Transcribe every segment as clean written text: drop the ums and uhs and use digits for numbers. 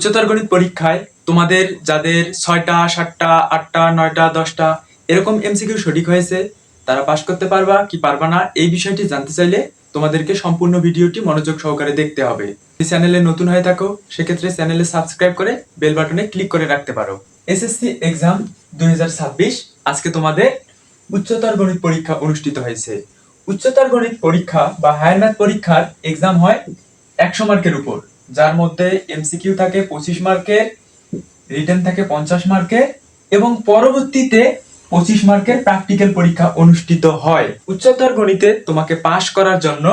উচ্চতর গণিত পরীক্ষায় তোমাদের যাদের 6টা 7টা 8টা 9টা 10টা এরকম এমসিকিউ সঠিক হয়েছে তারা পাশ করতে পারবা কি পারবা না এই বিষয়টি জানতে চাইলে তোমাদেরকে সম্পূর্ণ ভিডিওটি মনোযোগ সহকারে দেখতে হবে। যদি চ্যানেলে নতুন হয়ে থাকো সেক্ষেত্রে চ্যানেলে সাবস্ক্রাইব করে বেল বাটনে ক্লিক করে রাখতে পারো। এসএসসি এক্সাম 2026 আজকে তোমাদের উচ্চতর গণিত পরীক্ষা অনুষ্ঠিত হয়েছে। উচ্চতর গণিত পরীক্ষা বা হায়ার ম্যাথ পরীক্ষার এক্সাম হয় 100 মার্কের উপর, যার মধ্যে এমসিকিউ থাকে 25 মার্কের, রিটেন থাকে 50 মার্কের এবং পরবর্তীতে 25 মার্কের প্র্যাকটিক্যাল পরীক্ষা অনুষ্ঠিত হয়। উচ্চতর গণিতে তোমাকে পাস করার জন্য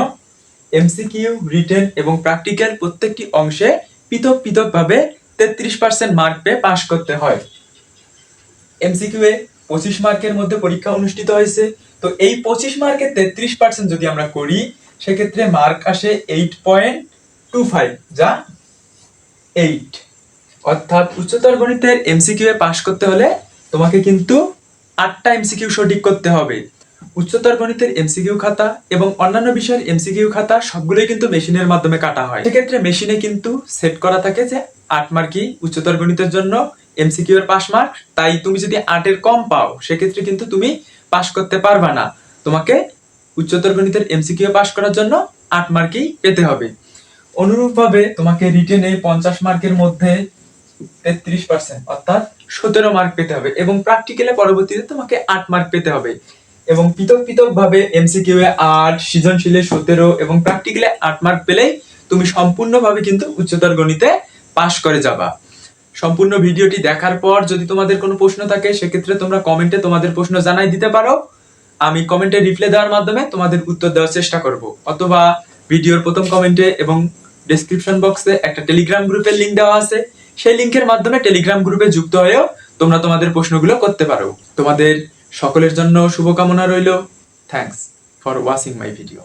এমসিকিউ, রিটেন এবং প্র্যাকটিক্যাল প্রত্যেকটি অংশে পৃথক পৃথকভাবে 33% মার্ক পেয়ে পাস করতে হয়। এমসিকিউ এ 25 মার্কের মধ্যে পরীক্ষা অনুষ্ঠিত হয়েছে, তো এই 25 মার্কের 33% যদি আমরা করি সেক্ষেত্রে মার্ক আসে 8.25, যা 8। অর্থাৎ উচ্চতর গণিতের এমসিকিউ এ পাস করতে হলে তোমাকে কিন্তু 8টা এমসিকিউ সঠিক করতে হবে। উচ্চতর গণিতের এমসিকিউ খাতা এবং অন্যান্য বিষয়ের এমসিকিউ খাতা সবগুলোই কিন্তু মেশিনের মাধ্যমে কাটা হয়। সেক্ষেত্রে মেশিনে কিন্তু সেট করা থাকে যে 8 মার্কই উচ্চতর গণিতের জন্য এমসিকিউ এর পাস মার্ক, তাই তুমি যদি 8 এর কম পাও সেক্ষেত্রে কিন্তু তুমি পাস করতে পারবা না। তোমাকে উচ্চতর গণিতের এমসিকিউ পাস করার জন্য 8 মার্কই পেতে হবে। অনুরূপভাবে তোমাকে রিটেনে 50 মার্কের মধ্যে 33% অর্থাৎ 17 মার্ক পেতে হবে এবং প্র্যাকটিক্যালে পরবর্তীতে তোমাকে 8 মার্ক পেতে হবে। এবং পৃথক পৃথক ভাবে এমসিকিউ এ 8, সৃজনশীলে 17 এবং প্র্যাকটিক্যালে 8 মার্ক পেলেই তুমি সম্পূর্ণভাবে কিন্তু উচ্চতর গণিতে পাস করে যাবা। সম্পূর্ণ ভিডিওটি দেখার পর যদি তোমাদের কোনো প্রশ্ন থাকে সেক্ষেত্রে তোমরা কমেন্টে তোমাদের প্রশ্ন জানাই দিতে পারো। আমি কমেন্টে রিপ্লাই দেওয়ার মাধ্যমে তোমাদের উত্তর দেওয়ার চেষ্টা করব, অথবা ভিডিওর প্রথম কমেন্টে এবং ডেসক্রিপশন বক্সে একটা টেলিগ্রাম গ্রুপের লিংক দেওয়া আছে, সেই লিংকের মাধ্যমে টেলিগ্রাম গ্রুপে যুক্ত হয়েও তোমরা তোমাদের প্রশ্নগুলো করতে পারো। তোমাদের সকলের জন্য শুভকামনা রইল। Thanks for watching my video.